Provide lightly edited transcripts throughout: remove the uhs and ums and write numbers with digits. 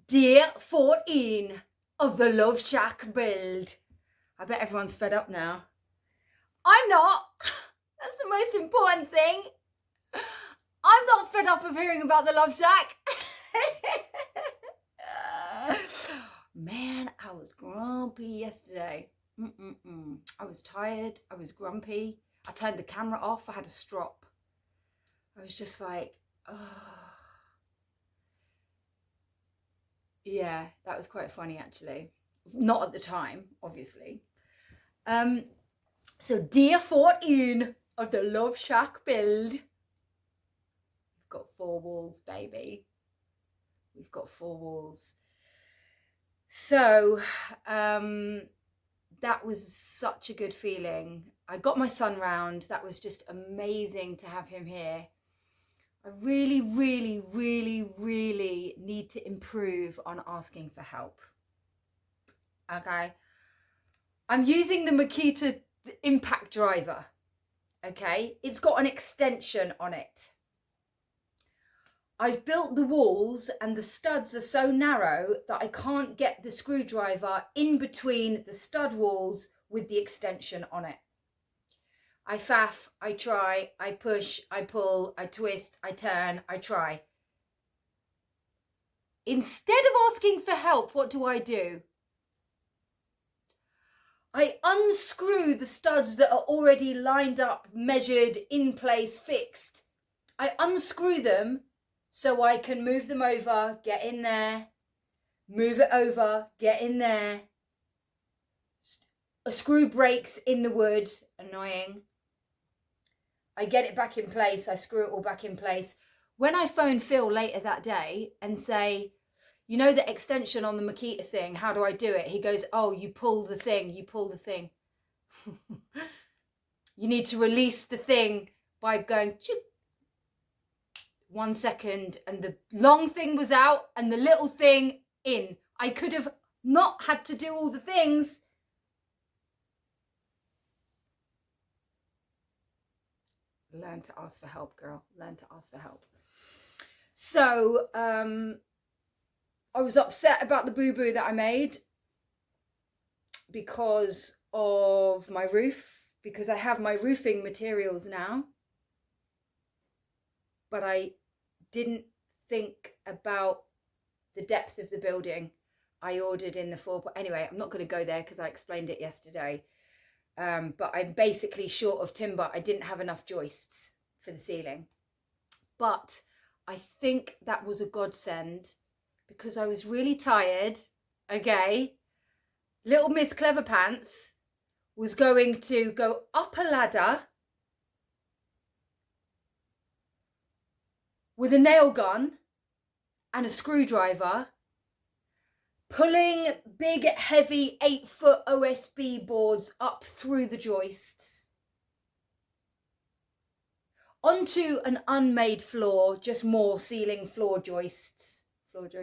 Day 14 of the Love Shack build. I bet everyone's fed up now. I'm not. That's the most important thing. I'm not fed up of hearing about the Love Shack. Man, I was grumpy yesterday. I was tired. I was grumpy. I turned the camera off. I had a strop. I was just like, oh. Yeah, that was quite funny actually. Not at the time, obviously. So day 14 of the Love Shack build. We've got 4 walls, baby. We've got 4 walls. So that was such a good feeling. I got my son round. That was just amazing to have him here. I really, really, really, really need to improve on asking for help. Okay. I'm using the Makita impact driver. Okay. It's got an extension on it. I've built the walls and the studs are so narrow that I can't get the screwdriver in between the stud walls with the extension on it. I faff, I try, I push, I pull, I twist, I turn, I try. Instead of asking for help, what do? I unscrew the studs that are already lined up, measured, in place, fixed. I unscrew them so I can move them over, get in there, move it over, get in there. A screw breaks in the wood, annoying. I get it back in place, I screw it all back in place. When I phone Phil later that day and say, you know the extension on the Makita thing, how do I do it? He goes, oh, you pull the thing. You need to release the thing by going 1 second, and the long thing was out and the little thing in. I could have not had to do all the things. Learn to ask for help, girl. Learn to ask for help. So I was upset about the boo-boo that I made because of my roof, because I have my roofing materials now. But I didn't think about the depth of the building. I ordered in the 4. Anyway, I'm not going to go there because I explained it yesterday. But I'm basically short of timber. I didn't have enough joists for the ceiling. But I think that was a godsend because I was really tired. Okay. Little Miss Cleverpants was going to go up a ladder with a nail gun and a screwdriver, pulling big, heavy 8-foot OSB boards up through the joists onto an unmade floor, just more ceiling floor joists. It's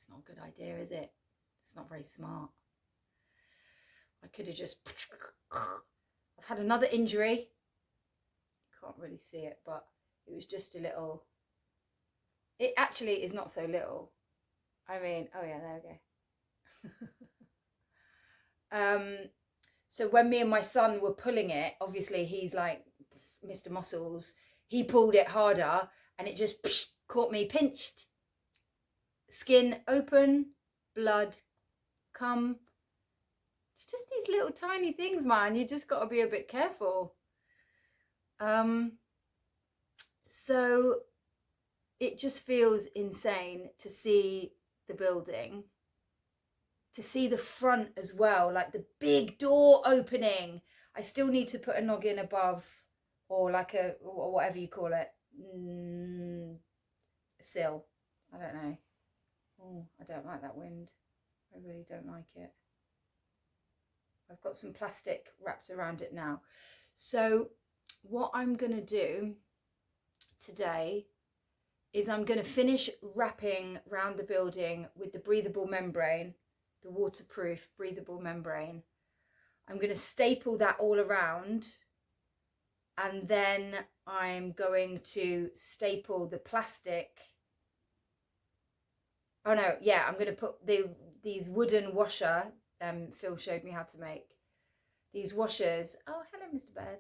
not a good idea, is it? It's not very smart. I could have just... I've had another injury. Can't really see it, but it was just a little... It actually is not so little. I mean, oh yeah, there we go. So when me and my son were pulling it, obviously he's like Mr. Muscles. He pulled it harder and it just caught me pinched. Skin open, blood come. It's just these little tiny things, man. You just got to be a bit careful. So it just feels insane to see the building, to see the front as well, like the big door opening. I still need to put a noggin above, or like a, or whatever you call it, sill. I don't know. Oh, I don't like that wind. I really don't like it. I've got some plastic wrapped around it now. So what I'm going to do today is I'm going to finish wrapping around the building with the breathable membrane, the waterproof breathable membrane. I'm going to staple that all around, and then I'm going to staple the plastic Oh no, yeah, I'm going to put these wooden washer, Phil showed me how to make. These washers. Oh, hello, Mr. Bird.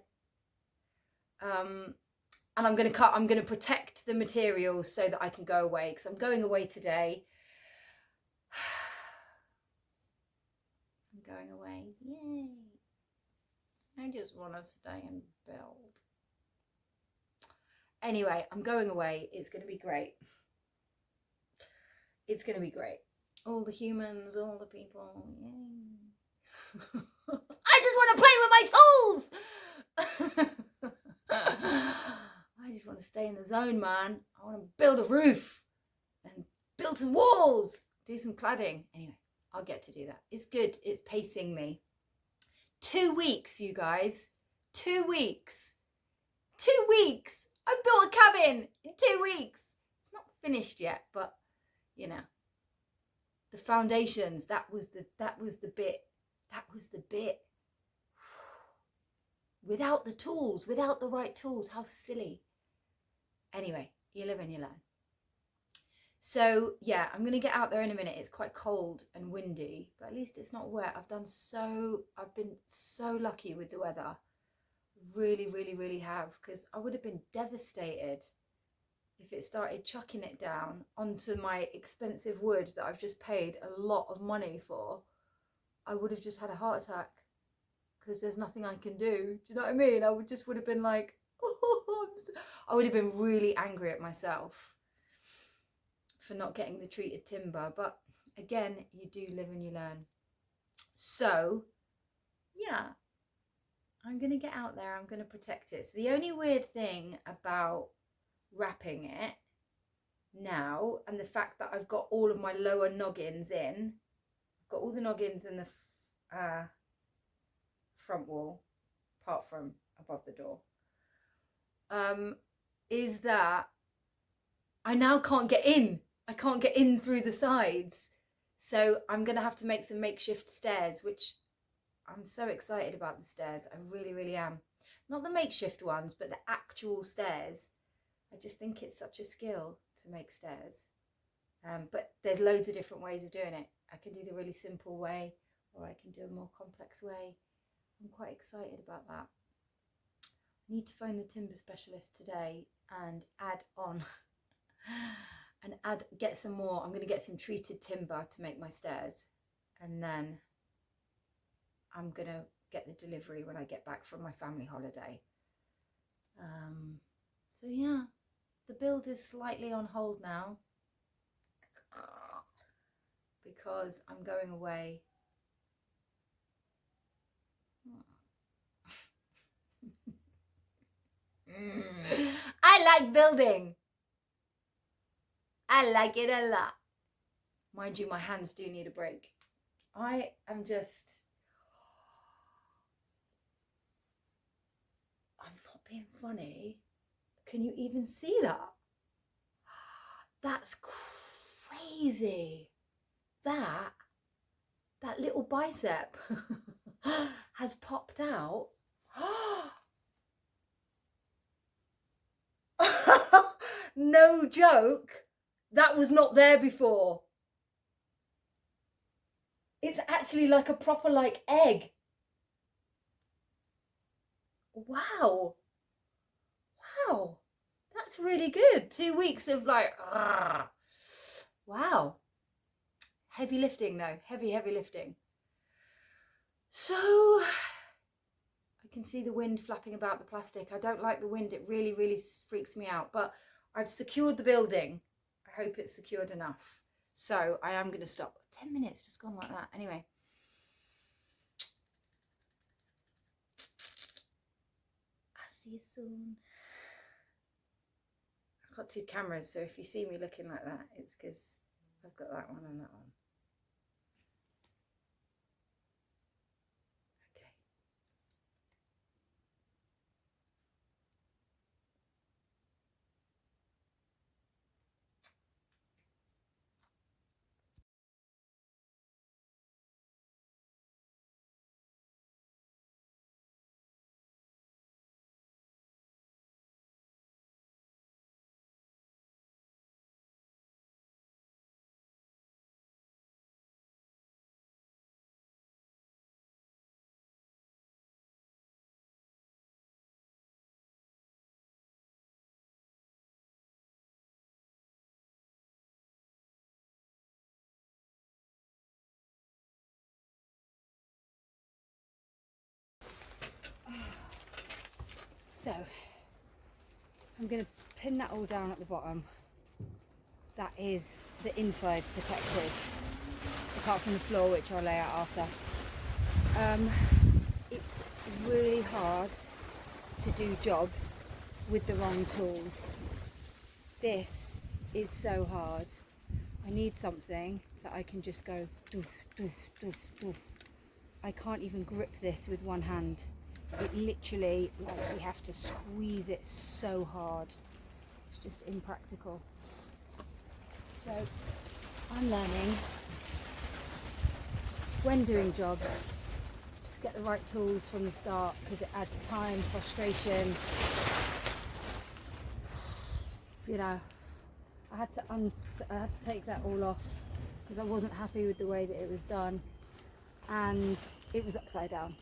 And I'm going to protect the materials so that I can go away, because I'm going away today. I'm going away. Yay. I just want to stay and build. Anyway, I'm going away. It's going to be great. It's going to be great. All the humans, all the people. Yay. I just want to play with my tools. I just want to stay in the zone, man. I want to build a roof and build some walls, do some cladding. Anyway, I'll get to do that. It's good. It's pacing me. 2 weeks, you guys. 2 weeks. 2 weeks. I built a cabin in 2 weeks. It's not finished yet, but you know, the foundations, that was the bit. Without the tools, without the right tools, how silly. Anyway, you live and you learn. So yeah, I'm going to get out there in a minute. It's quite cold and windy, but at least it's not wet. I've been so lucky with the weather. Really, really, really have, because I would have been devastated if it started chucking it down onto my expensive wood that I've just paid a lot of money for. I would have just had a heart attack, because there's nothing I can do. Do you know what I mean? I would have been like, oh, I would have been really angry at myself for not getting the treated timber. But again, you do live and you learn. So yeah, I'm going to get out there. I'm going to protect it. So the only weird thing about wrapping it now, and the fact that I've got all of my lower noggins in, I've got all the noggins in the front wall, apart from above the door, is that I now can't get in. I can't get in through the sides. So I'm going to have to make some makeshift stairs, which I'm so excited about the stairs. I really, really am. Not the makeshift ones, but the actual stairs. I just think it's such a skill to make stairs. But there's loads of different ways of doing it. I can do the really simple way, or I can do a more complex way. I'm quite excited about that. I need to phone the timber specialist today and add on and get some more. I'm going to get some treated timber to make my stairs, and then I'm going to get the delivery when I get back from my family holiday. So yeah, the build is slightly on hold now because I'm going away. I like building. I like it a lot. Mind you, my hands do need a break. I am just... I'm not being funny. Can you even see that? That's crazy. That little bicep has popped out. No joke. That was not there before. It's actually like a proper like egg. Wow. Wow. That's really good. 2 weeks of like, wow. Heavy lifting though. Heavy lifting. So I can see the wind flapping about the plastic. I don't like the wind. It really, really freaks me out. But I've secured the building. I hope it's secured enough. So I am going to stop. 10 minutes, just gone like that. Anyway. I'll see you soon. I've got 2 cameras, so if you see me looking like that, it's because I've got that one and that one. So I'm going to pin that all down at the bottom. That is the inside protected, apart from the floor, which I'll lay out after. It's really hard to do jobs with the wrong tools. This is so hard. I need something that I can just go doof, doof, doof, doof. I can't even grip this with one hand. It literally, like, you have to squeeze it so hard. It's just impractical. So I'm learning, when doing jobs, just get the right tools from the start, because it adds time, frustration. You know, I had to take that all off because I wasn't happy with the way that it was done, and it was upside down.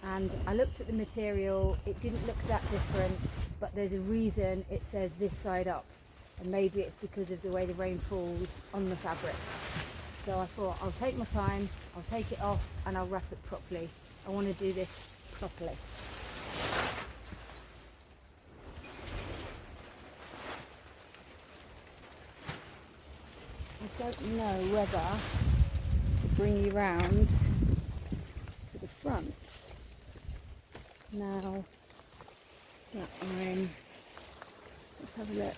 And I looked at the material, it didn't look that different, but there's a reason it says this side up, and maybe it's because of the way the rain falls on the fabric. So I thought, I'll take my time, I'll take it off, and I'll wrap it properly. I want to do this properly. I don't know whether to bring you round to the front. Now that let's have a look.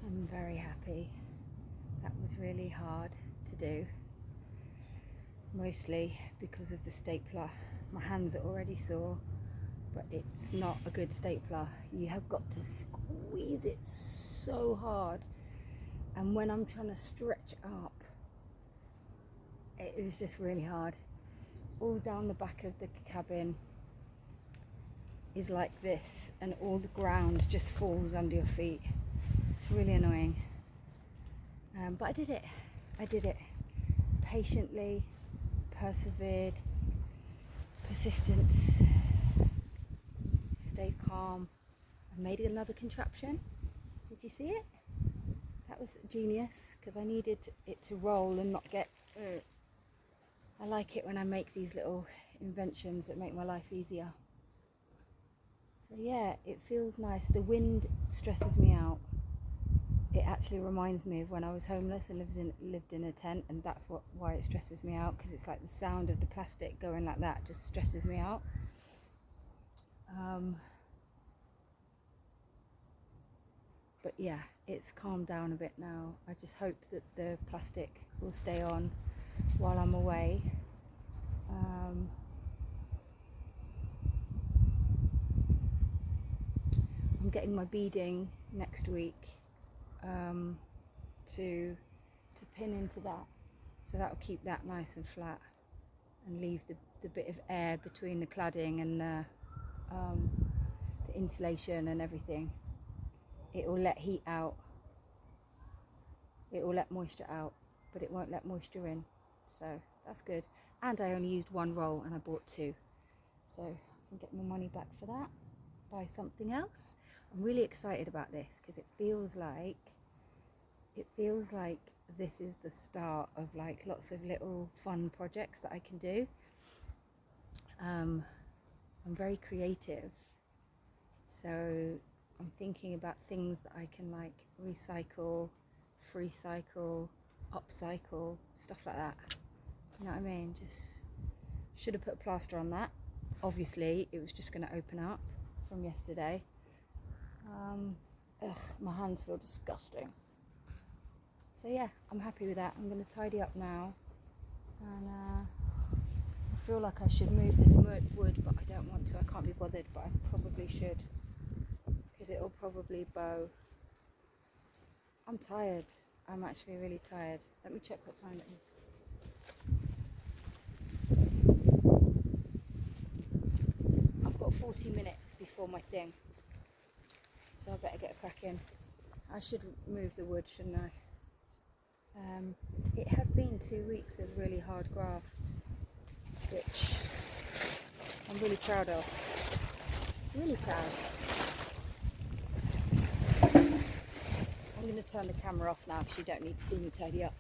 I'm very happy. That was really hard to do, mostly because of the stapler. My hands are already sore, but it's not a good stapler. You have got to squeeze it so hard, and when I'm trying to stretch up, it is just really hard. All down the back of the cabin is like this, and all the ground just falls under your feet. It's really annoying, but I did it patiently, persevered, persistence, stayed calm. I made another contraption. Did you see it? That was genius, because I needed it to roll and not get I like it when I make these little inventions that make my life easier. So yeah, it feels nice. The wind stresses me out. It actually reminds me of when I was homeless and lived in a tent, and that's why it stresses me out, because it's like the sound of the plastic going like that just stresses me out. But yeah, it's calmed down a bit now. I just hope that the plastic will stay on while I'm away. I'm getting my beading next week to pin into that, so that'll keep that nice and flat and leave the bit of air between the cladding and the insulation and everything. It will let heat out, it will let moisture out, but it won't let moisture in, so that's good. And I only used one roll and I bought two, so I can get my money back for that, buy something else. I'm really excited about this because it feels like this is the start of like lots of little fun projects that I can do. I'm very creative, so I'm thinking about things that I can like recycle, free cycle, upcycle, stuff like that. You know what I mean? Just should have put a plaster on that. Obviously, it was just going to open up from yesterday. My hands feel disgusting. So yeah, I'm happy with that. I'm going to tidy up now. And I feel like I should move this wood, but I don't want to. I can't be bothered, but I probably should. Because it'll probably bow. I'm tired. I'm actually really tired. Let me check what time it is. I've got 40 minutes before my thing. So I better get cracking. I should move the wood, shouldn't I? It has been 2 weeks of really hard graft, which I'm really proud of. Really proud. I'm going to turn the camera off now because you don't need to see me tidy up.